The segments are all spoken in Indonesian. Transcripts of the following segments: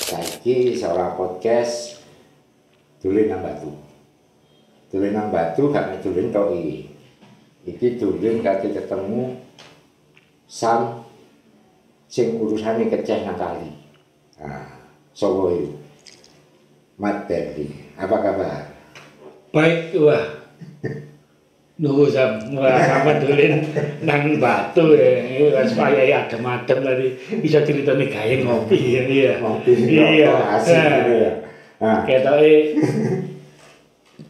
Saiki seorang podcast dolen nang batu. Dolen nang batu gak mek dolen tok iki. Iki dolen kate ketemu Sam sing urusane keceh nang kali. Nah, sapa iki? Mat Berli. Apa kabar? Baik, wah. Nunggu sama dolen nang batu ya. Supaya ya adem-adem tadi bisa ceritane gawe ngopi ya. Iya. Ngopi. Iya. Asik gitu ya. Nah, Ketoke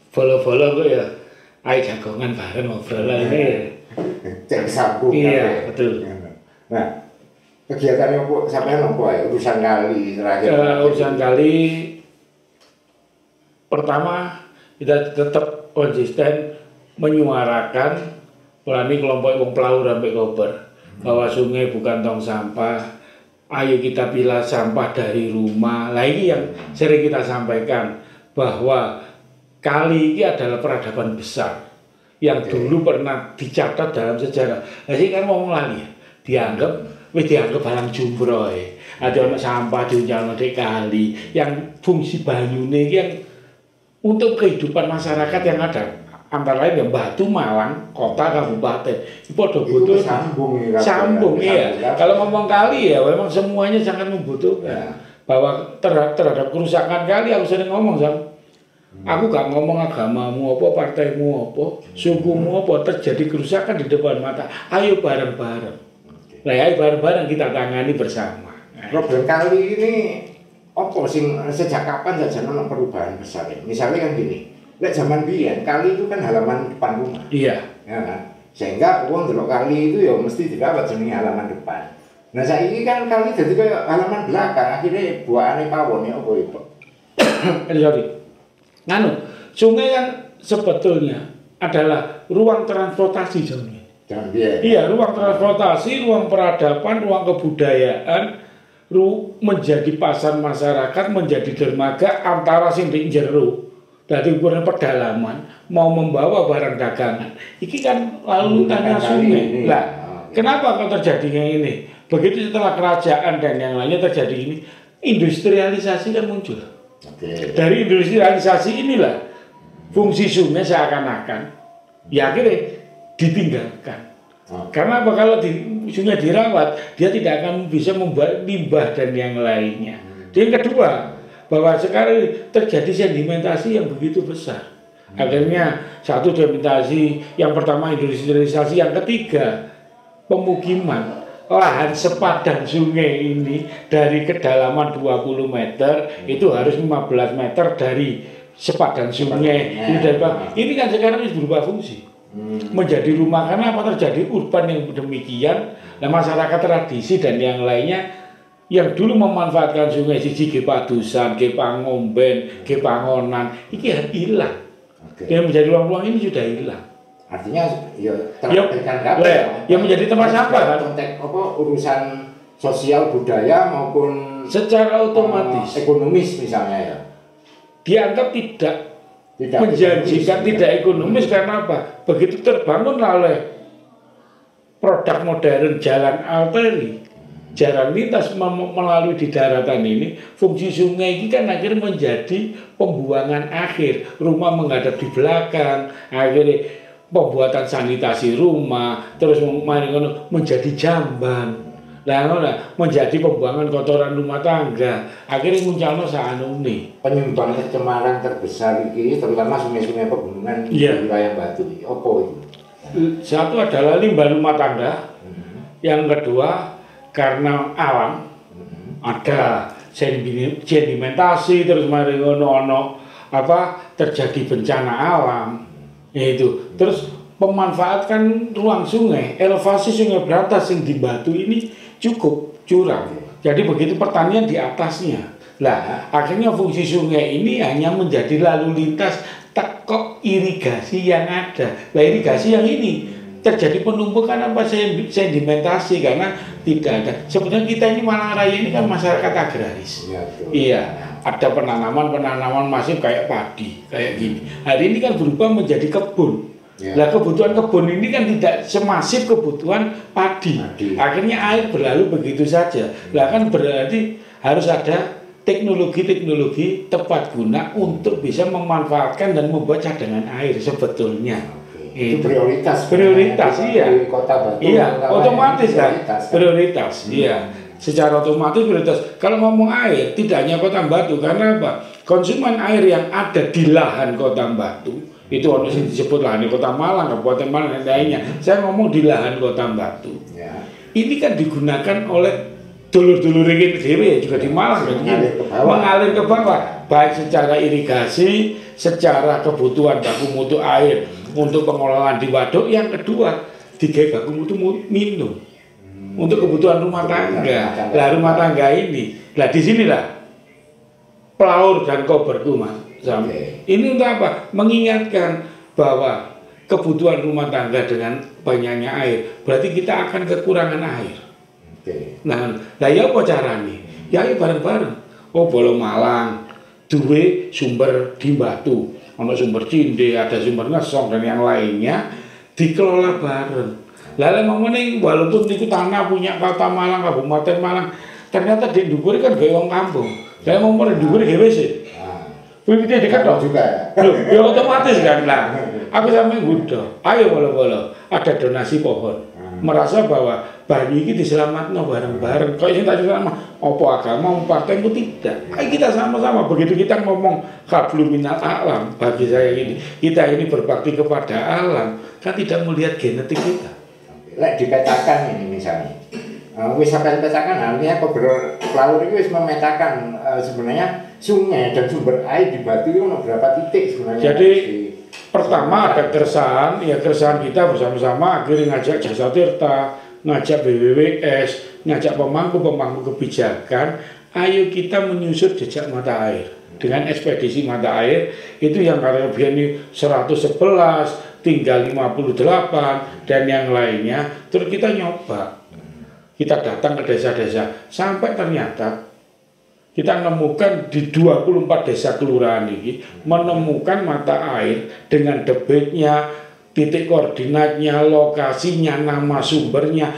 follow-follow kok ya. Ayo jagongan bareng ngobrol lah ini. cek sambung. Iya, betul. Nah, kegiatannya apa sampean apa ya? Urusan kali terakhir. Urusan kali pertama kita tetap konsisten menyuarakan pelani kelompok wong Pelaur sampai Kober bahwa sungai bukan tong sampah. Ayo kita pilah sampah dari rumah. Lah ini yang sering kita sampaikan bahwa kali ini adalah peradaban besar yang dulu pernah dicatat dalam sejarah. Nah sih kan ngomong lali ya, dianggap barang jumroh ya. Ada anak sampah diunjang di kali yang fungsi banyune yang untuk kehidupan masyarakat yang ada antara lain yang Batu, Malang, kota, kabupaten itu butuh sambung ya. Kalau ngomong kali ya memang semuanya sangat membutuhkan ya. Bahwa terhadap kerusakan kali aku sering ngomong Sam. Aku gak ngomong agamamu apa, partaimu apa, sukumu apa, terjadi kerusakan di depan mata. Ayo bareng-bareng. Nah, ayo bareng-bareng kita tangani bersama. Problem kali ini apa sing sejak kapan saja ono perubahan besar ya? Misalnya kan gini, lek zaman biyen kali itu kan halaman depan rumah. Iya. Ya kan? Sehingga wong delok kali itu ya mesti dirawat jenenge halaman depan. Nah saiki kan kali dadi kaya halaman belakang, akhirnya buahane pawon ya apa itu? Sorry. Nganu, sungai kan sebetulnya adalah ruang transportasi jauhnya. Iya, ruang transportasi, ruang peradaban, ruang kebudayaan, menjadi pasar masyarakat, menjadi dermaga antara sing di jero. Dari ukuran pedalaman mau membawa barang dagangan. Iki kan lalu lintasnya sungai. Lah, kenapa kok terjadinya ini? Begitu setelah kerajaan dan yang lainnya terjadi ini, industrialisasi kan muncul. Dari industrialisasi inilah fungsi sungai seakan-akan ya akhirnya ditinggalkan. Karena apa? Kalau sungai dirawat, dia tidak akan bisa membuat limbah dan yang lainnya. Dan yang kedua, bahwa sekarang terjadi sedimentasi yang begitu besar. Akhirnya satu sedimentasi, yang pertama industrialisasi, yang ketiga pemukiman. Lahan sepadan sungai ini dari kedalaman 20 meter itu harus 15 meter dari sepadan sungai. Ini kan sekarang berubah fungsi. Menjadi rumah karena apa terjadi urban yang demikian. Nah, masyarakat tradisi dan yang lainnya yang dulu memanfaatkan sungai siji ge padusan, ge pangomben, ge pangonan, iki hilang. Yang menjadi ruang-ruang ini sudah hilang. Artinya ya terabaikan ya menjadi tempat sampah kan. Konteks apa urusan sosial budaya maupun secara otomatis ekonomis misalnya ya. Dianggap tidak menjanjikan, tidak ekonomis karena apa? Begitu terbangun oleh produk modern jalan arteri, jalan lintas melalui di daratan ini, fungsi sungai ini kan akhirnya menjadi pembuangan akhir. Rumah menghadap di belakang, akhirnya pembuatan sanitasi rumah, terus menjadi jamban, menjadi pembuangan kotoran rumah tangga, akhirnya munculnya saanune. Penyumbang pencemaran terbesar ini, terutama sungai-sungai pegunungan di wilayah Batu, apa itu? Satu adalah limbah rumah tangga, yang kedua karena alam, ada sedimentasi, terus terjadi bencana alam. Itu terus memanfaatkan ruang sungai, elevasi sungai Brantas yang di Batu ini cukup curam. Jadi begitu pertanian di atasnya. Lah, akhirnya fungsi sungai ini hanya menjadi lalu lintas tekok irigasi yang ada. Lah irigasi yang ini terjadi penumpukan apa sedimentasi karena tidak ada. Sebenarnya kita ini Malang Raya ini kan masyarakat agraris. Iya. Ada penanaman masif kayak padi, kayak gini. Hari ini kan berubah menjadi kebun. Nah kebutuhan kebun ini kan tidak semasif kebutuhan padi. Akhirnya air berlalu begitu saja. Nah kan berarti harus ada teknologi-teknologi tepat guna untuk bisa memanfaatkan dan membuat cadangan air sebetulnya. Itu prioritas iya. Di Kota Batu. Iya, otomatis kan? Prioritas. Iya. Secara otomatis prioritas. Kalau ngomong air, tidak hanya Kota Batu, karena apa? Konsumen air yang ada di lahan Kota Batu itu harus disebut lahan di Kota Malang, Kabupaten Malang dan lainnya. Saya ngomong di lahan Kota Batu. Ya. Ini kan digunakan oleh dulur-dulur ini dewe juga di Malang kan, mengalir ke bawah, baik secara irigasi, secara kebutuhan baku mutu air untuk pengelolaan di waduk. Yang kedua, digawe baku mutu minum untuk kebutuhan rumah tangga. Lah rumah tangga ini, lah di sinilah pelaur dan koberku Mas. Ini untuk apa? Mengingatkan bahwa kebutuhan rumah tangga dengan banyaknya air, berarti kita akan kekurangan air. Nah ya apa caranya? Ya bareng-bareng. Oh Bolo Malang duwe sumber di Batu, ada sumber Cinde, ada sumber Ngesong dan yang lainnya dikelola bareng. Lalu ngomongin walaupun itu tanah punya Kota Malang, Kabupaten Malang, ternyata di Dukuri kan gaya wong kampung. Saya ngomong di Dukuri gawe sih. Begitu dekat dong juga. Ya otomatis kan lah. Aku sampe nggudo. Ayo bolo-bolo, ada donasi pohon. Merasa bahwa banyu ini diselamatkan bareng-bareng. Kok ini tadi sama apa agama, partai itu tidak. Ayo kita sama-sama. Begitu kita ngomong hablum minal alam, bagi saya ini, kita ini berbakti kepada alam, kan tidak melihat genetik kita. Lek dipetakan ini misalnya, wis sampai petakan, artinya pelaur itu wis memetakan sebenarnya sungai dan sumber air di Batu itu ada berapa titik sebenarnya. Jadi pertama ada keresahan, ya keresahan kita bersama-sama akhirnya ngajak Jasa Tirta, ngajak BWWS, ngajak pemangku kebijakan, ayo kita menyusut jejak mata air. Dengan ekspedisi mata air itu yang karena ini 111, tinggal 58 dan yang lainnya, terus kita nyoba. Kita datang ke desa-desa sampai ternyata kita menemukan di 24 desa kelurahan ini menemukan mata air dengan debitnya, titik koordinatnya, lokasinya, nama sumbernya,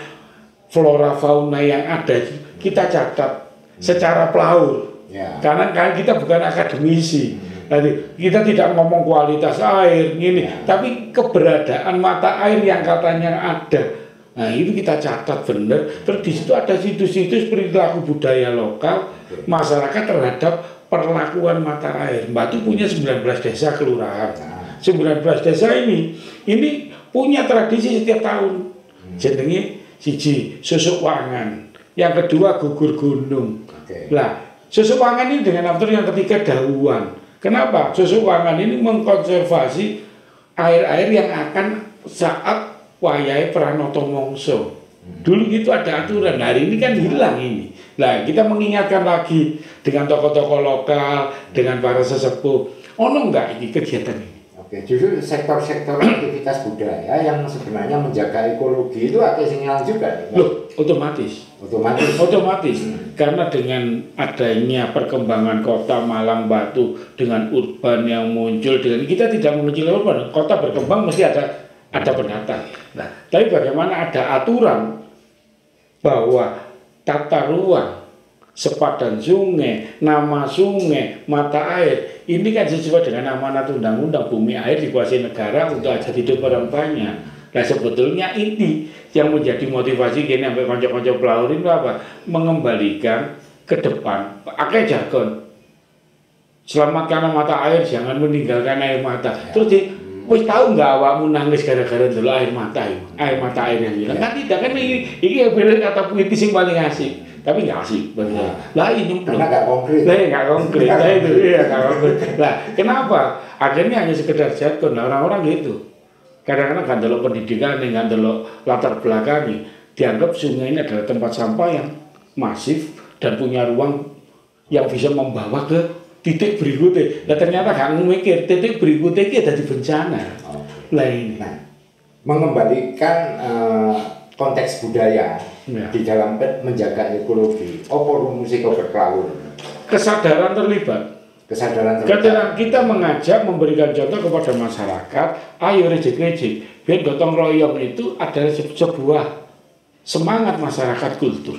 flora fauna yang ada kita catat secara pelaur. Karena kita bukan akademisi. Jadi kita tidak ngomong kualitas air ini, tapi keberadaan mata air yang katanya ada. Nah itu kita catat benar. Terus di situ ada situs-situs perilaku budaya lokal masyarakat terhadap perlakuan mata air. Batu punya 19 desa kelurahan. 19 desa ini punya tradisi setiap tahun. Jenenge siji susuk wangan, yang kedua gugur gunung. Lah susuk wangan ini dengan after yang ketiga dahuan. Kenapa? Susuk wangan ini mengkonservasi air-air yang akan saat wayai Pranoto Mongso. Dulu gitu ada aturan, hari ini kan hilang ini. Nah kita mengingatkan lagi dengan tokoh-tokoh lokal, dengan para sesepuh. Ono enggak ini kegiatan ini? Oke, justru sektor-sektor aktivitas budaya yang sebenarnya menjaga ekologi itu ada sinyal juga. Loh, otomatis. Karena dengan adanya perkembangan kota Malang Batu dengan urban yang muncul, dengan kita tidak mengecil urban, kota berkembang mesti ada pendatang. Nah, tapi bagaimana ada aturan bahwa tata ruang, sepadan sungai, nama sungai, mata air, ini kan sesuai dengan amanat undang-undang bumi air dikuasai negara untuk hajat hidup orang banyak. Nah sebetulnya ini yang menjadi motivasi gini sampai konco-konco pelaur itu apa? Mengembalikan ke depan. Pakai jargon. Selamatkan mata air, jangan meninggalkan air mata. Terus wis tahu nggak awakmu nangis gara-gara dulu air mata itu, air mata air yang hilang? Kan tidak, kan ini bener kata puitis yang paling asik, tapi nggak asik bagi saya. Lah ini karena nggak konkret. Nggak konkret. Lah itu nggak konkret. Lah kenapa? Akhirnya hanya sekedar jargon. Orang-orang gitu. Kadang-kadang kan delok pendidikan, kan delok latar belakangnya, dianggap sungai ini adalah tempat sampah yang masif dan punya ruang yang bisa membawa ke titik berikutnya. Nah ternyata gak mikir titik berikutnya itu ada di bencana. Lain. Nah, mengembalikan konteks budaya di dalam menjaga ekologi. Apa rumusnya kau berpelaur? Kesadaran terlibat. Ketika kita mengajak, memberikan contoh kepada masyarakat, ayo rejek-rejek, biar gotong royong itu adalah sebuah semangat masyarakat kultur.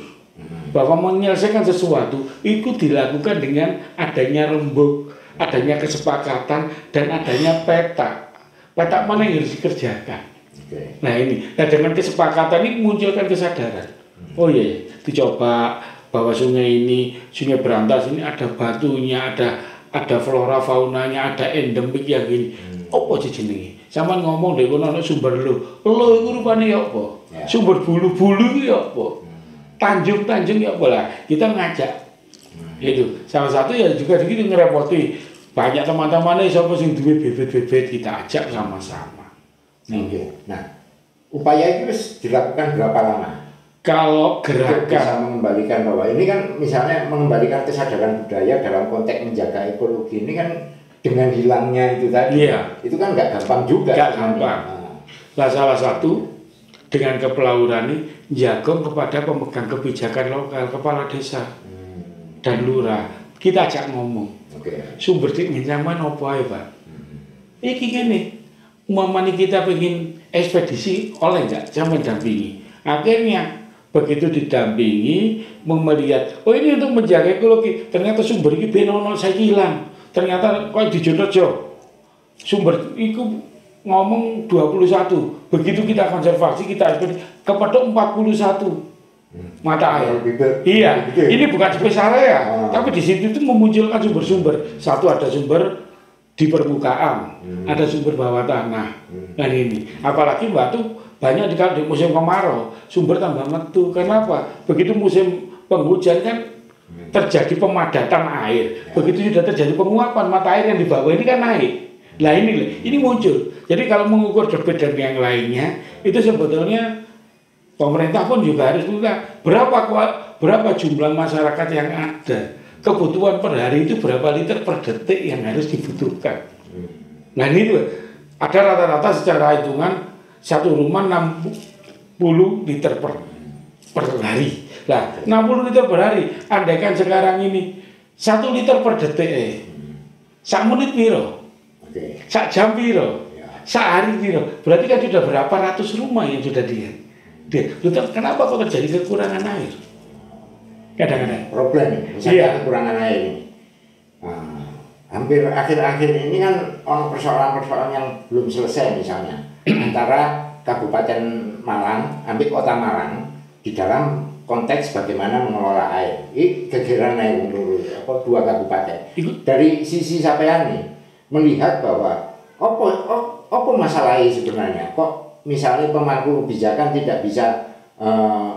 bahwa menyelesaikan sesuatu itu dilakukan dengan adanya rembuk, adanya kesepakatan, dan adanya peta. Peta mana yang harus dikerjakan. Nah ini, nah dengan kesepakatan ini munculkan kesadaran. Oh iya, dicoba bahwa sungai ini, sungai Berantas ini ada batunya, ada flora faunanya, ada endemik yang gini. Apa jenenge? Sama ngomong deh, kono sumber lo itu rupanya ya apa? Sumber bulu-bulu itu ya apa? Tanjung-tanjung ya apa lah? Kita ngajak. Itu salah satu ya juga begitu ngerepoti. Banyak teman-teman ini siapa sing duwe bibit-bibit kita ajak sama-sama. Nah, upaya itu dilakukan berapa lama? Kalau gerakan bisa mengembalikan bahwa ini kan misalnya mengembalikan kesadaran budaya dalam konteks menjaga ekologi ini kan dengan hilangnya itu tadi, itu kan nggak gampang juga. Nggak gampang. Nah, salah satu dengan kepelauran ini jagong kepada pemegang kebijakan lokal, kepala desa dan lurah, kita ajak ngomong. Sumber nyaman apa ya Pak? Iki gini, umpamanya kita pengen ekspedisi oleh nggak, jangan dampingi. Akhirnya begitu didampingi, melihat, oh ini untuk menjaga ekologi, ternyata sumber ini benono saya hilang. Ternyata kok di Jonojo sumber itu ngomong 21. Begitu kita konservasi, kita ekspedisi kepada 41 mata air. Iya, ini bukan spesial ya, tapi di situ itu memunculkan sumber-sumber. Satu ada sumber di permukaan, ada sumber bawah tanah. Dan ini, apalagi batu banyak di musim kemarau, sumber tambah metu. Kenapa? Begitu musim penghujan kan terjadi pemadatan air. Begitu sudah terjadi penguapan, mata air yang di bawah ini kan naik. Nah ini muncul. Jadi kalau mengukur debit dan yang lainnya, itu sebetulnya pemerintah pun juga harus lihat berapa jumlah masyarakat yang ada. Kebutuhan per hari itu berapa liter per detik yang harus dibutuhkan. Nah ini tuh ada rata-rata secara hitungan satu rumah 60 liter per hari. Nah 60 liter per hari, andaikan sekarang ini 1 liter per detik, sak menit piro, sak jam piro, sak hari piro, berarti kan sudah berapa ratus rumah yang sudah kenapa kok terjadi kekurangan air? Kadang-kadang problem ini, misalnya kekurangan air ini. Hampir akhir-akhir ini kan persoalan-persoalan yang belum selesai misalnya antara Kabupaten Malang, ambil Kota Malang di dalam konteks bagaimana mengelola air. Ini gegeran air menurut dua kabupaten. Dari sisi sampean nih melihat bahwa apa masalah ini sebenarnya? Kok misalnya pemangku kebijakan tidak bisa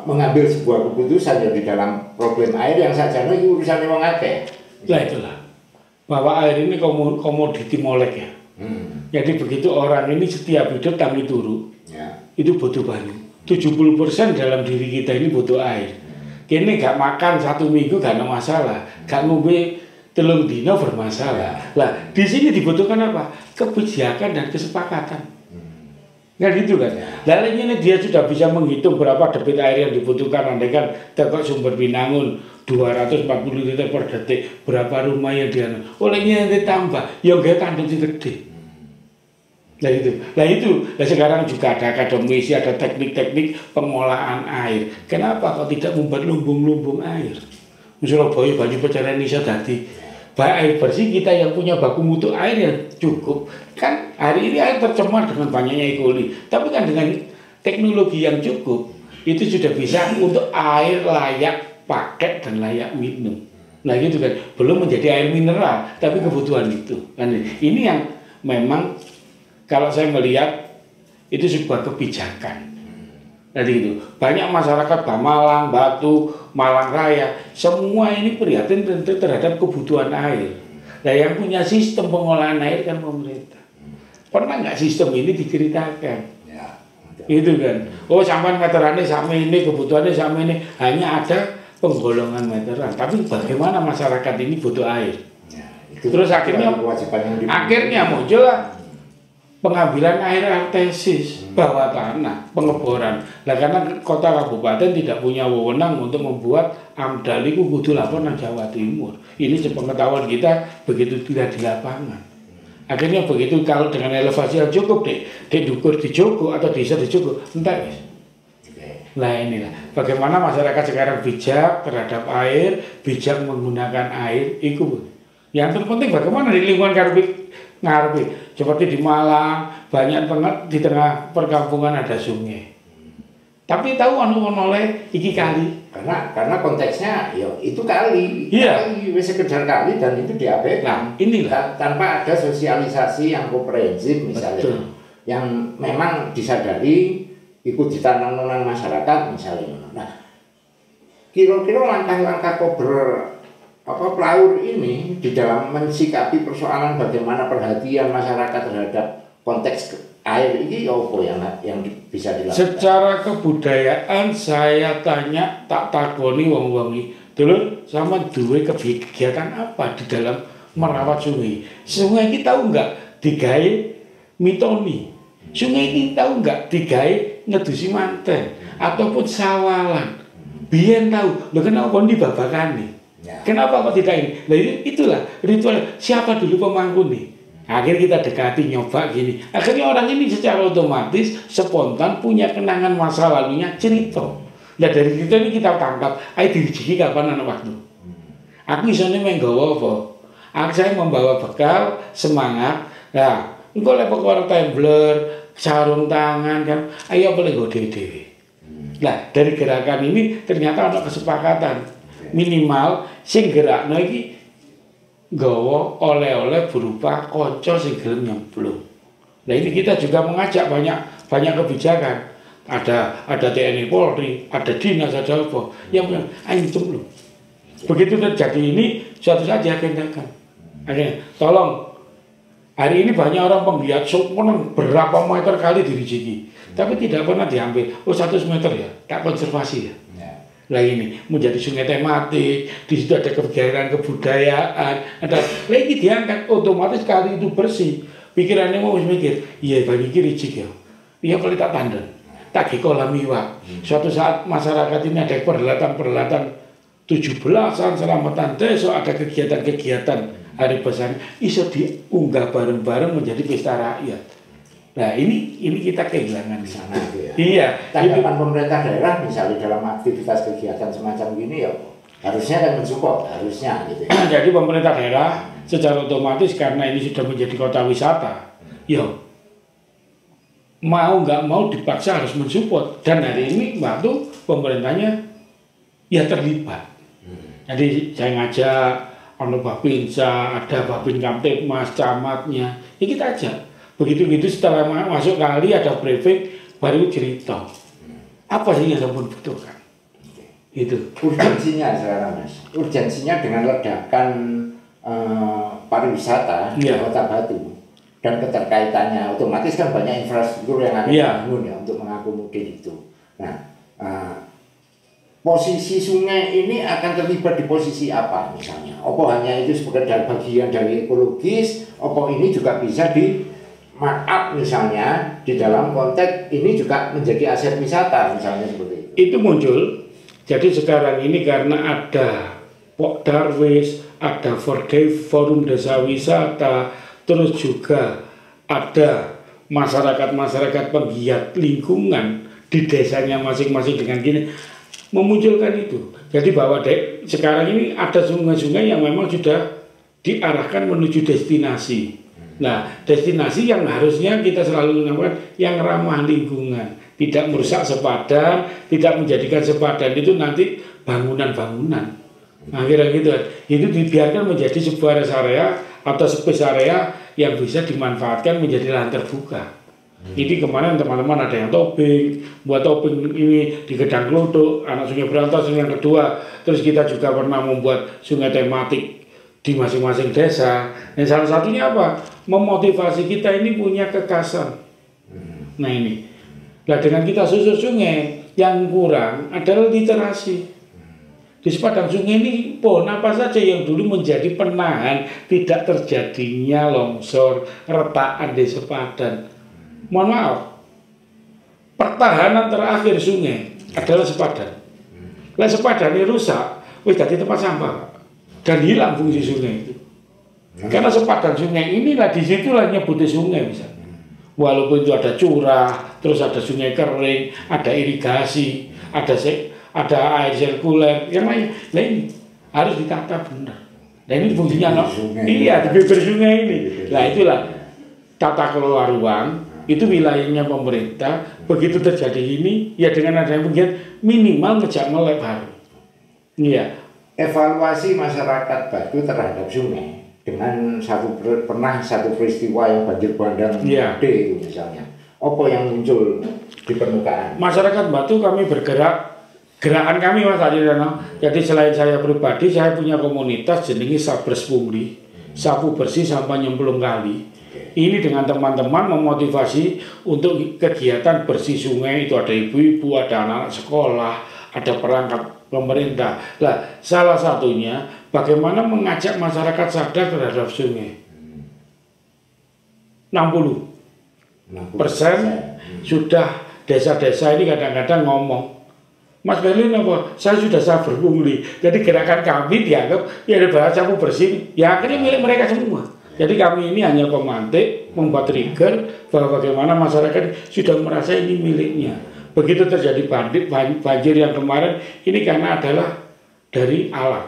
mengambil sebuah keputusan di dalam problem air yang sajane iki urusane wong akeh. Lah itulah. Bahwa air ini komoditi molek ya. Jadi begitu orang ini setiap hidup tangi turu. Itu butuh banyu. 70% dalam diri kita ini butuh air. Kini gak makan 1 minggu gak ada masalah. Gak ngombe 3 dino bermasalah. Lah di sini dibutuhkan apa? Kebijakan dan kesepakatan. Nggak gitu kan? Lalu ini dia sudah bisa menghitung berapa debit air yang dibutuhkan. Andai kan tekok sumber Binangun 240 liter per detik, berapa rumah yang dia olehnya yang ditambah, yang gak tanduk gede. Nah itu, sekarang juga ada akademisi, ada teknik-teknik pengolahan air. Kenapa kok tidak membuat lumbung-lumbung air? Surabaya banyak pencarian Indonesia tadi. Baik air bersih kita yang punya baku mutu air yang cukup. Kan hari ini air tercemar dengan banyaknya E. coli. Tapi kan dengan teknologi yang cukup, itu sudah bisa untuk air layak pakai dan layak minum. Nah gitu kan, belum menjadi air mineral, tapi kebutuhan itu. Kan ini yang memang kalau saya melihat itu sebuah kebijakan. Jadi itu banyak masyarakat Malang, Batu, Malang Raya, semua ini prihatin terhadap kebutuhan air. Nah yang punya sistem pengolahan air kan pemerintah. Pernah nggak sistem ini diceritakan? Itu kan. Oh sampai meterannya sama ini, kebutuhannya sama ini, hanya ada penggolongan meteran. Tapi bagaimana masyarakat ini butuh air? Terus akhirnya muncul pengambilan air artesis bawah tanah, pengeboran. Nah karena kota kabupaten tidak punya wewenang untuk membuat AMDAL itu kudu laporan Jawa Timur. Ini sepengetahuan kita begitu tidak di lapangan. Akhirnya begitu kalau dengan elevasi yang cukup, dek dukur di Joko atau desa di Joko, entar wis. Nah inilah bagaimana masyarakat sekarang bijak terhadap air, bijak menggunakan air, itu. Yang terpenting bagaimana di lingkungan ngarepe. Seperti di Malang, banyak banget di tengah perkampungan ada sungai. Tapi tahu anu oleh iki kali. Karena konteksnya ya itu kali. Iya. Kali, sekedar kali dan itu diabaikan. Nah, inilah tanpa ada sosialisasi yang komprehensif misalnya. Betul. Yang memang disadari ikut ditanam nang masyarakat misalnya. Nah, kira-kira langkah-langkah pelaur ini di dalam mensikapi persoalan bagaimana perhatian masyarakat terhadap konteks air ini apa yang bisa dilakukan? Secara kebudayaan saya tak takoni wong-wong iki. Dulu sama duwe kegiatan apa di dalam merawat sungai? Sungai ini tahu enggak digawe mitoni? Sungai ini tahu enggak digawe ngedusi manten ataupun sawalan? Biyen tahu, lho kenapa dibabakane? Ya. Kenapa kok tidak ini? Nah itulah ritual siapa dulu pemangku nih. Akhirnya kita dekati nyoba gini. Akhirnya orang ini secara otomatis spontan punya kenangan masa lalunya cerita. Nah dari cerita ini kita tangkap. Ayo dirijiki kapan anak waktu. Aku isone menggawa apa? Saya membawa bekal semangat. Nah, engko lek perkara tumbler, sarung tangan kan. Ayo boleh go dhewe. Nah dari gerakan ini ternyata ada kesepakatan minimal sing gerakno iki nggawa oleh-oleh berupa kanca sing gelem nyemplung. Nah ini kita juga mengajak banyak kebijakan. Ada TNI Polri, ada dinas, ada apa yang ayo cemplung. Begitu terjadi ini suatu saat diagendakan. Akhirnya tolong hari ini banyak orang penggiat berapa meter kali dirijiki. Tapi tidak pernah diambil. 100 meter ya, tak konservasi ya. Nah ini menjadi sungai tematik, di situ ada kegiatan kebudayaan, ada lagi diangkat otomatis kali itu bersih. Pikirannya mau mikir, iya bagi kiri cik ya, iya paling tak tanda, tak kolam iwak. Suatu saat masyarakat ini ada perhelatan 17-an selamatan desa, ada kegiatan-kegiatan hari besar, iso diunggah bareng-bareng menjadi pesta rakyat. Nah ini kita kehilangan di sana. Ya. Iya. Tanggapan pemerintah daerah misalnya dalam aktivitas kegiatan semacam gini ya harusnya kan mensupport, harusnya gitu. Ya. Jadi pemerintah daerah secara otomatis karena ini sudah menjadi kota wisata, ya mau nggak mau dipaksa harus mensupport. Dan hari ini waktu pemerintahnya ya terlibat. Jadi saya ngajak Babinsa, ada Babin Kamtipmas, camatnya, ya kita ajak. Begitu-begitu setelah masuk kali ada briefing baru cerita apa sih yang kamu butuhkan itu urgensinya sekarang Mas, urgensinya dengan ledakan pariwisata di Kota Batu dan keterkaitannya otomatis kan banyak infrastruktur yang akan dibangun ya untuk mengakomodir itu. Nah posisi sungai ini akan terlibat di posisi apa misalnya? Apa hanya itu sebagai bagian dari ekologis? Apa ini juga bisa di markup misalnya di dalam konteks ini juga menjadi aset wisata misalnya seperti itu. Itu muncul. Jadi sekarang ini karena ada Pok Darwis, ada Forum Desa Wisata, terus juga ada masyarakat penggiat lingkungan di desanya masing-masing dengan gini memunculkan itu. Jadi bahwa sekarang ini ada sungai-sungai yang memang sudah diarahkan menuju destinasi. Nah, destinasi yang harusnya kita selalu mengatakan yang ramah lingkungan, tidak merusak sepadan, tidak menjadikan sepadan itu nanti bangunan-bangunan. Nah, kira-gitu. Itu dibiarkan menjadi sebuah rest area atau space area yang bisa dimanfaatkan menjadi lahan terbuka. Ini kemarin teman-teman ada yang tobing, buat tobing ini di Gedang Klodok, anak Sungai Berantas yang kedua. Terus kita juga pernah membuat sungai tematik di masing-masing desa. Dan salah satunya apa? Memotivasi kita ini punya kekasan. Nah ini. Nah dengan kita susur sungai, yang kurang adalah literasi. Di sepadang sungai ini pohon apa saja yang dulu menjadi penahan tidak terjadinya longsor, retakan di sepadan. Mohon maaf, pertahanan terakhir sungai adalah sepadan. Lah sepadan ini rusak, wis jadi tempat sampah dan hilang fungsi sungai itu. Karena sepadan sungai inilah disitulah nyebutnya sungai misalnya. Walaupun itu ada curah, terus ada sungai kering, ada irigasi, ada air sirkuler, yang lain. Nah ini harus ditata benar. Nah ini fungsinya iya di bibir sungai ini. Nah itulah tata kelola ruang. Itu wilayahnya pemerintah. Begitu terjadi ini, ya dengan adanya penggiat minimal ngejak melek baru. Iya. Evaluasi masyarakat Batu terhadap sungai dengan pernah satu peristiwa yang banjir bandang gede itu misalnya. Apa yang muncul di permukaan? Masyarakat Batu kami bergerak, gerakan kami Mas Adriano. Jadi selain saya pribadi, saya punya komunitas jenenge Sabres Pungli, sapu bersih sampah nyemplung kali. Ini dengan teman-teman memotivasi untuk kegiatan bersih sungai, itu ada ibu-ibu, ada anak-anak sekolah, ada perangkat pemerintah. Nah, salah satunya bagaimana mengajak masyarakat sadar terhadap sungai. 60% sudah desa-desa ini kadang-kadang ngomong, Mas Berlin apa? Saya sudah sabar pungli. Jadi gerakan kami dianggap ya ada bahasa sapu bersih, ya akhirnya milik mereka semua. Jadi kami ini hanya pemantik, membuat trigger bahwa bagaimana masyarakat sudah merasa ini miliknya. Begitu terjadi banjir yang kemarin, ini karena adalah dari alam.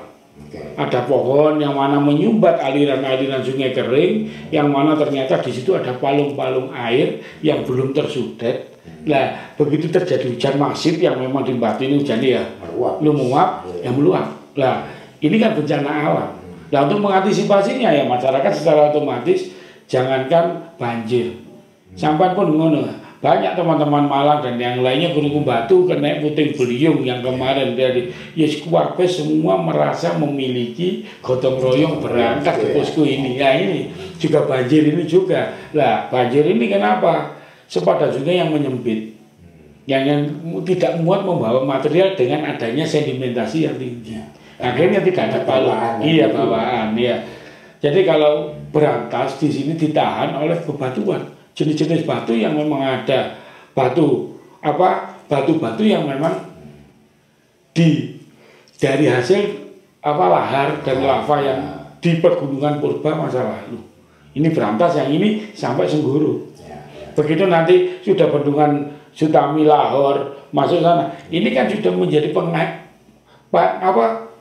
Ada pohon yang mana menyumbat aliran-aliran sungai kering, yang mana ternyata di situ ada palung-palung air yang belum tersudet. Nah, begitu terjadi hujan masif yang memang di Batu ini hujan ya meluap, yang meluap. Nah, ini kan bencana alam. Nah, untuk mengantisipasinya ya masyarakat secara otomatis jangankan banjir, sampai pun ngono. Banyak teman-teman Malang dan yang lainnya Gunung Batu kena puting beliung yang kemarin dari Yeskuape semua merasa memiliki gotong royong berangkat ke posko ini. Ya ini juga banjir ini juga. Lah banjir ini kenapa? Sepadan sungai yang menyempit, yang tidak muat membawa material dengan adanya sedimentasi yang tinggi. Akhirnya tidak ada bawaan. Iya bawaan. Ya. Jadi kalau berantas di sini ditahan oleh bebatuan. Jenis-jenis batu yang memang ada batu-batu yang memang dari hasil lahar dan lava yang di pergunungan purba masa lalu. Ini berantas, yang ini sampai Sengguru. Begitu nanti sudah bendungan Sutami Lahor masuk sana, ini kan sudah menjadi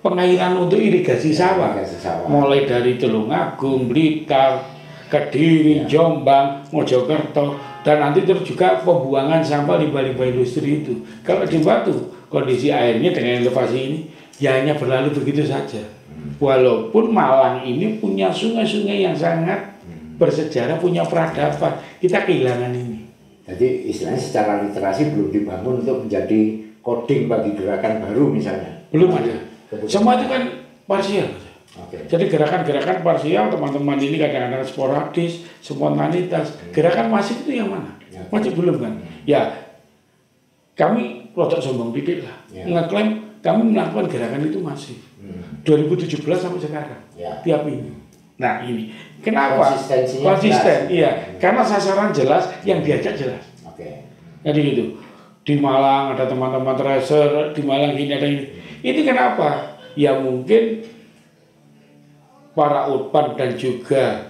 pengairan untuk irigasi sawah. Mulai dari Tulungagung, Blitar, Kediri, Jombang, Mojokerto, dan nanti terus juga pembuangan sampah limbah-limbah industri itu. Kalau di Batu, kondisi airnya dengan elevasi ini ya hanya berlalu begitu saja. Walaupun Malang ini punya sungai-sungai yang sangat bersejarah, punya peradaban, kita kehilangan ini. Jadi istilahnya secara literasi belum dibangun untuk menjadi coding bagi gerakan baru misalnya. Belum ada. Semua itu kan parsial. Jadi gerakan-gerakan parsial teman-teman ini kadang-kadang sporadis, spontanitas. Gerakan masif itu yang mana? Masih belum kan? Ya, kami rotok sombong dikit lah. Ngeklaim kami melakukan gerakan itu masif. 2017 sampai sekarang. Tiap minggu. Nah ini, kenapa? Konsisten. Iya, karena sasaran jelas, yang diajak jelas. Jadi gitu. Di Malang ada teman-teman tracer, di Malang ini ada ini. Ini kenapa? Ya mungkin para utpan dan juga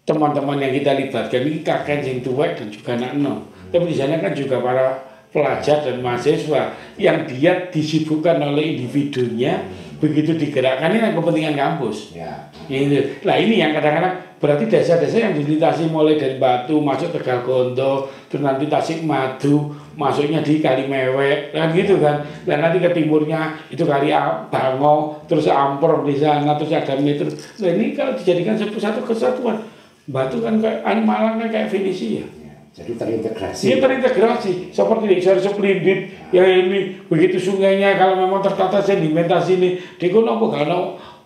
teman-teman yang kita libatkan ini kakek yang tua dan juga anak nom. Tapi di sana kan juga para pelajar dan mahasiswa yang dia disibukkan oleh individunya, begitu digerakkan ini kepentingan kampus. Nah ini yang kadang-kadang berarti desa-desa yang dilintasi mulai dari Batu masuk Tegalgondo, terus nanti Tasik Madu, masuknya di Kalimewek, kan gitu kan. Dan nanti ke timurnya itu Kali Bango, terus Ampor di sana, terus ada Metro. Nah ini kalau dijadikan satu kesatuan, Batu kan kayak Malang kan kayak Venesia. Jadi terintegrasi. Dia terintegrasi seperti di Sepelindit ya ini begitu sungainya kalau memang tertata sedimentasi ini, di kono apa kan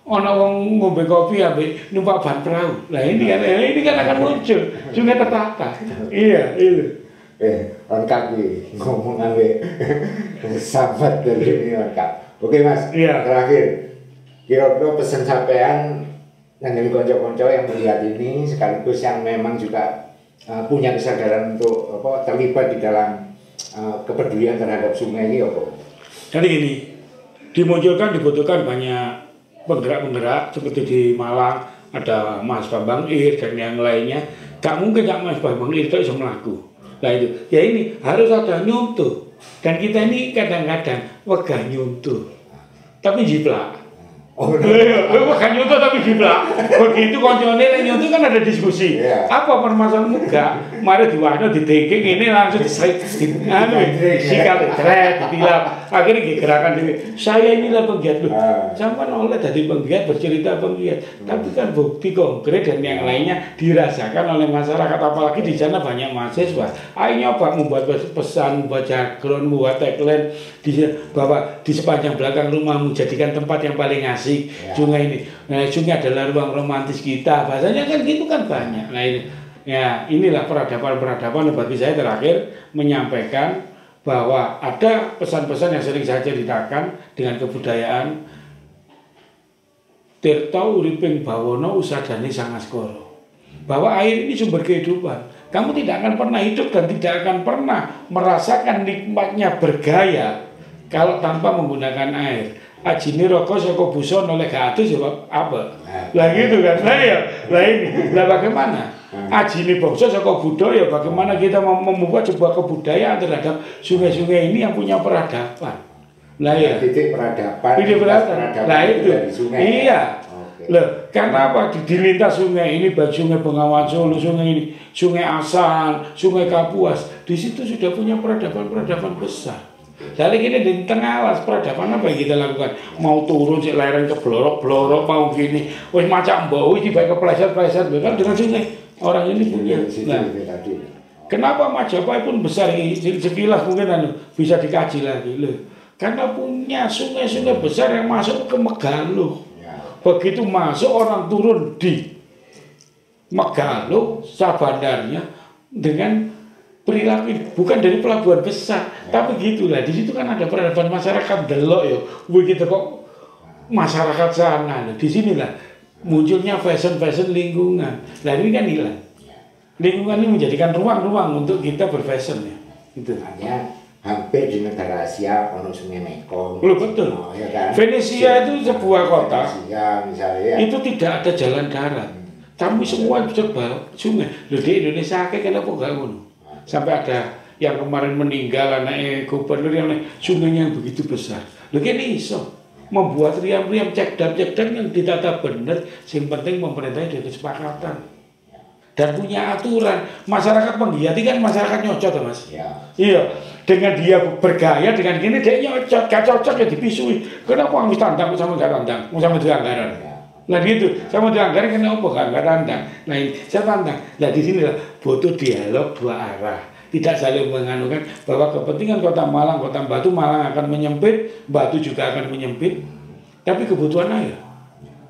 ono wong ngombe kopi ambek numpak ban perahu. Nah ini kan akan muncul sungai tertata. Iya, itu. Lengkap nih ngomong ambek sahabat dari ini lengkap. Oke Mas, terakhir kira-kira pesan sampean yang dari konco-konco yang melihat ini sekaligus yang memang juga punya kesadaran untuk terlibat di dalam kepedulian terhadap sungai ini apa? Jadi gini, dibutuhkan banyak penggerak-penggerak seperti di Malang ada Mas Bambang Ir dan yang lainnya. Gak mungkin Mas Bambang Ir itu bisa melaku. Nah itu, ya ini harus ada nyontoh. Dan kita ini kadang-kadang wegah nyuntuh, tapi jiplak. Oh, wegah nyuntuh tapi jiplak. Begitu koncone nek nyuntuh kan ada diskusi. Iya. Apa permasalahanmu enggak? Mari diwahno didengking ini langsung anu sikal tret ditilap. Akhirnya gerakan dhewe. Saya inilah penggiat lu. Sampai oleh dari penggiat bercerita penggiat. Tapi kan bukti konkret dan yang lainnya dirasakan oleh masyarakat, apalagi di sana banyak mahasiswa. Ayo nyoba membuat pesan, membuat jargon, membuat tagline bahwa di sepanjang belakang rumahmu jadikan tempat yang paling asik. Sungai ini. Nah, sungai adalah ruang romantis kita. Bahasanya kan gitu kan banyak. Nah, ini ya, inilah peradaban-peradaban bagi saya terakhir menyampaikan bahwa ada pesan-pesan yang sering saya ceritakan dengan kebudayaan. Tirta uriping bawono usadane sangaskara. Bahwa air ini sumber kehidupan. Kamu tidak akan pernah hidup dan tidak akan pernah merasakan nikmatnya bergaya kalau tanpa menggunakan air. Ajine roko saka busa oleh gak adus ya apa? Lah gitu kan. Lah ini. Lah bagaimana? Ajine bangsa saka budaya, bagaimana kita membuat sebuah kebudayaan terhadap sungai-sungai ini yang punya peradaban. Lah ya. Titik peradaban. Titik peradaban. Lah itu. Iya. Loh, karena apa? Di lintas sungai ini, baik sungai Bengawan Solo, sungai ini, sungai Asan, sungai Kapuas, di situ sudah punya peradaban-peradaban besar. Jadi kita di tengah alas peradaban apa yang kita lakukan? Mau turun si lereng ke blorok mau gini, wis macam bau, wis baik kepleset-pleset, kan dengan sungai orang ini punya. Nah, kenapa Majapahit pun besar ini? Sekilas mungkin bisa dikaji lagi loh. Karena punya sungai-sungai besar yang masuk ke Megaluh. Begitu masuk orang turun di Megaluh, sabandarnya dengan perilaku bukan dari pelabuhan besar, tapi gitulah. Di situ kan ada peradaban masyarakat delok yo. Begitu kok masyarakat sana. Di sinilah munculnya fashion lingkungan. Nah ini kan hilang. Lingkungan ini menjadikan ruang-ruang untuk kita berfashion ya. Itu. Hanya hampir di negara Asia ono sungai Mekong. Loh, betul. Ya kan? Venesia itu sebuah kota. Venesia misalnya ya. Itu tidak ada jalan darat. Tapi semua serba sungai. Loh di Indonesia kenapa enggak ngono? Sampai ada yang kemarin meninggal anak gubernur yang sungainya yang begitu besar. Loh ini iso membuat riam-riam cekdam yang ditata benar. Yang penting pemerintah ada kesepakatan dan punya aturan. Masyarakat penggiat kan masyarakat nyocot Mas. Ya. Iya. Dengan dia bergaya dengan gini dia nyocot, gak cocok ya dipisui. Kenapa harus tantang sama gak tantang? Mau sama dianggaran. Nah gitu, sama dianggaran kenapa gak tantang? Nah ini saya tantang. Nah di sinilah butuh dialog dua arah. Tidak saling menganukan bahwa kepentingan kota Malang, kota Batu, Malang akan menyempit, Batu juga akan menyempit. Tapi kebutuhan air.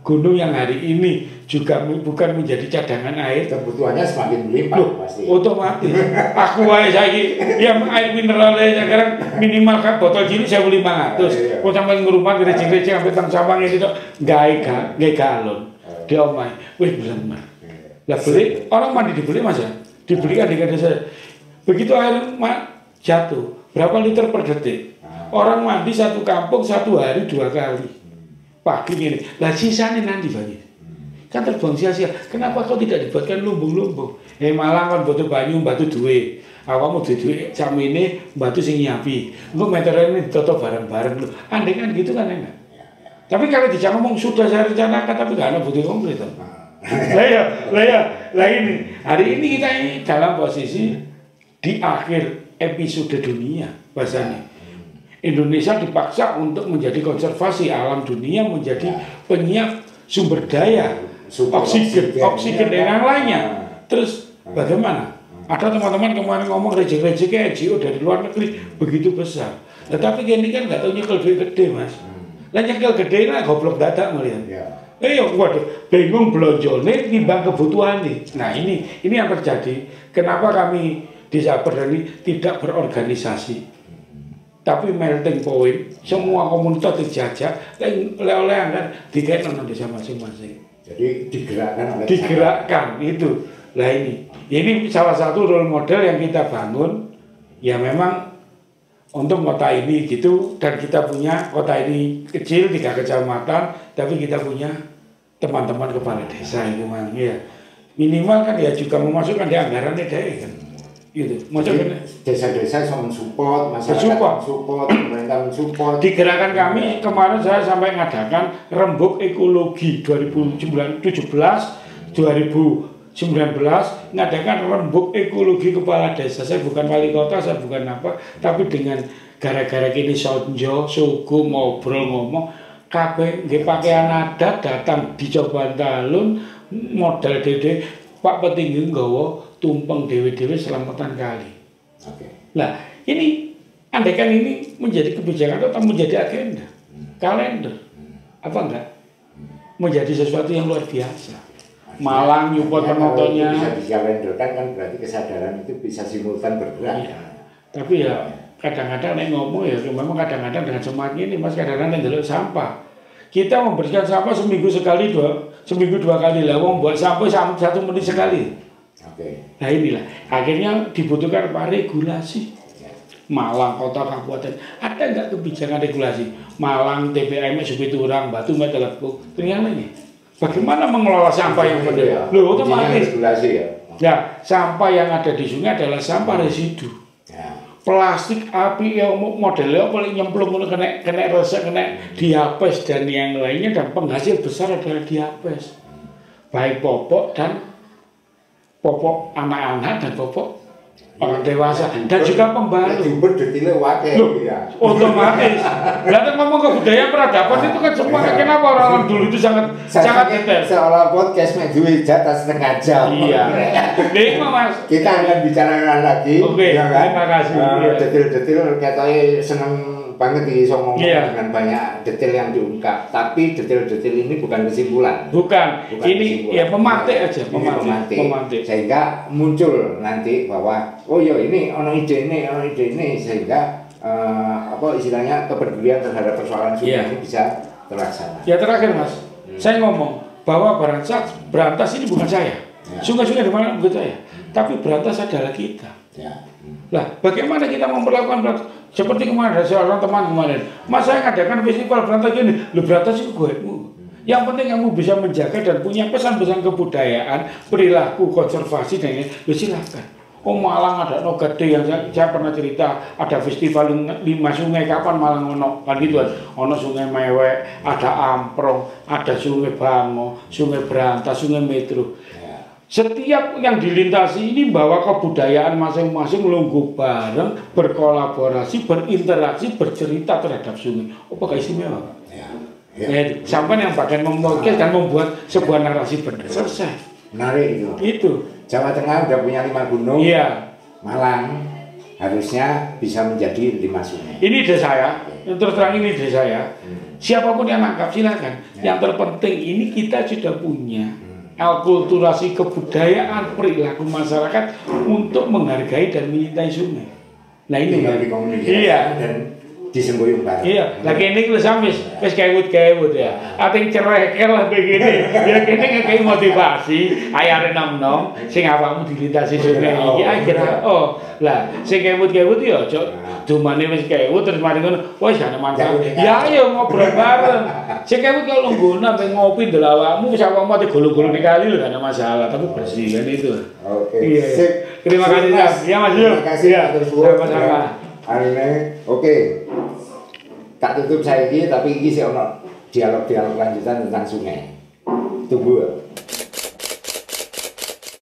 Gunung yang hari ini juga bukan menjadi cadangan air, kebutuhannya semakin melimpah pasti. Otomatis. Aku aja lagi yang air mineralnya sekarang minimal kan botol gini 1.500. Kok sampai ngurumah gereja-gereja sampai tang Sabang itu gawe galon. Dia omah, wis blemer. Lah beli orang mandi dibeli Mas ya. Dibeli kan di desa. Begitu air jatuh, berapa liter per detik? Orang mandi satu kampung 1 hari 2 kali. Pagi gini, lah sisanya nanti bagi. Kan terbuang sia-sia. Kenapa kau tidak dibuatkan lumbung-lumbung? Malang kan butuh banyu, batu duwe. Awakmu duwe jam ini batu sing nyiapi. Engko meteran ini toto bareng-bareng lu. Andai kan gitu kan enak. Tapi kalau dijak ngomong sudah saya rencanakan tapi gak ada bukti komplit. Lah ini hari ini kita ini dalam posisi di akhir episode dunia bahasanya. Indonesia dipaksa untuk menjadi konservasi alam dunia, menjadi penyiap sumber daya, oksigen dan yang lainnya. Terus bagaimana? Ada teman-teman kemarin ngomong rejek-rejek NGO dari luar negeri begitu besar. Tetapi ini kan nggak tahu nyekel duit gede Mas. Lah nyekel gede lah goblok dadak melihat. Waduh, bingung belonjone timbang kebutuhan nih. Nah ini yang terjadi. Kenapa kami di Sabar ini tidak berorganisasi? Tapi melting point, semua komunitas dijajak, oleh kan dikaitan dengan desa masing-masing. Jadi digerakkan oleh digerakkan itu. Lah ini salah satu role model yang kita bangun. Ya memang untuk kota ini gitu, dan kita punya kota ini kecil 3 kecamatan, tapi kita punya teman-teman kepala desa itu ya. Minimal kan ya juga memasukkan di anggarannya deh kan. Gitu. Jadi desa-desa sama support, masyarakat support, pemerintah support. Di gerakan kami kemarin saya sampai mengadakan rembuk ekologi 2017, 2019 mengadakan rembuk ekologi kepala desa. Saya bukan wali kota, saya bukan apa, tapi dengan gara-gara kini sonjo, suku ngobrol ngomong, kabeh nggih pakaian adat datang dicoba talun modal dede Pak Petinggi nggawa tumpeng dewe-dewe selamatan kali. Nah, ini andaikan ini menjadi kebijakan atau menjadi agenda, kalender, apa enggak? Menjadi sesuatu yang luar biasa. Malang nyupport penontonnya. Bisa dikalenderkan kan berarti kesadaran itu bisa simultan bergerak. Iya. Tapi ya kadang-kadang nek ngomong ya memang kadang-kadang dengan semangat ini Mas kadang-kadang ndelok sampah. Kita membersihkan sampah seminggu sekali seminggu dua kali lah, buat sampah 1 menit sekali. Nah inilah akhirnya dibutuhkan apa? Regulasi. Malang kota kabupaten ada nggak kebijakan regulasi? Malang TPM Supiturang Batu Meteleku ternyata ini bagaimana mengelola sampah yang benar? Loh otomatis regulasi ya. Nah sampah yang ada di sungai adalah sampah residu. Plastik api yang modelnya paling nyemplung kena resek, kena diapes dan yang lainnya, dan penghasil besar adalah diapes, baik popok dan popok anak-anak dan popok orang dewasa dan juga pembalut. Otomatis. Berarti ngomong kebudayaan peradaban itu kan semua kenapa orang dulu itu sangat detail. Seolah podcast meduwi jatah setengah jam. Iya. Nih Mas. Kita akan bicarakan lagi. Oke. Ya kan? Terima kasih. Detil-detil katanya seneng banget ngomong dengan banyak detail yang diungkap. Tapi detail-detail ini bukan kesimpulan. Bukan ini kesimpulan. Ya pemantik aja. Pemantik. Sehingga muncul nanti bahwa oh ya ini ono ide ini sehingga apa istilahnya kepedulian terhadap persoalan sungai ini bisa terlaksana. Ya terakhir Mas, saya ngomong bahwa berantas ini bukan saya. Sungai-sungai di mana bukan saya, tapi berantas adalah kita. Lah, bagaimana kita memperlakukan berantas? Seperti kemarin ada seorang teman kemarin, Mas saya ngadakan festival berantas gini, lu berantas itu gue. Yang penting kamu bisa menjaga dan punya pesan-pesan kebudayaan, perilaku, konservasi dan lain-lain, silakan. Oh Malang ada no gede yang saya pernah cerita ada festival 5 sungai kapan Malang ono kan gitu kan ono sungai Mewek ada Amprong ada sungai Bango sungai Berantas sungai Metro setiap yang dilintasi ini bawa kebudayaan masing-masing melungguh bareng berkolaborasi berinteraksi bercerita terhadap sungai apa istimewa sampai yang bagian memotret dan membuat sebuah narasi benar selesai menarik itu Jawa Tengah udah punya 5 gunung. Iya. Malang harusnya bisa menjadi 5 sungai. Ini ide saya. Terus terang ini ide saya. Siapapun yang nangkap silakan. Yang terpenting ini kita sudah punya akulturasi kebudayaan perilaku masyarakat untuk menghargai dan mencintai sungai. Nah ini iya dan disembuyung bareng. Iya, lagi ini kalau sampai kewut ya. Ating cerai lah begini. Ya kini kayak motivasi. Ayah nom sing awakmu dilintasi sungai iki akhirnya lah sing kewut ya cok dumane wis kewut terus mari ngono wis ana manfaat. Ya ayo ngobrol bareng. Sing kewut kalau ngguna pengen ngopi ndelok awakmu wis awakmu ate golo-golo di kali lho gak ada masalah tapi bersih kan itu. Oke. Iya. Terima kasih Mas. Ya Mas. Terima kasih atas sama-sama. Oke. Tak tutup saya ini, tapi ini sih ono dialog-dialog lanjutan tentang sungai. Tunggu.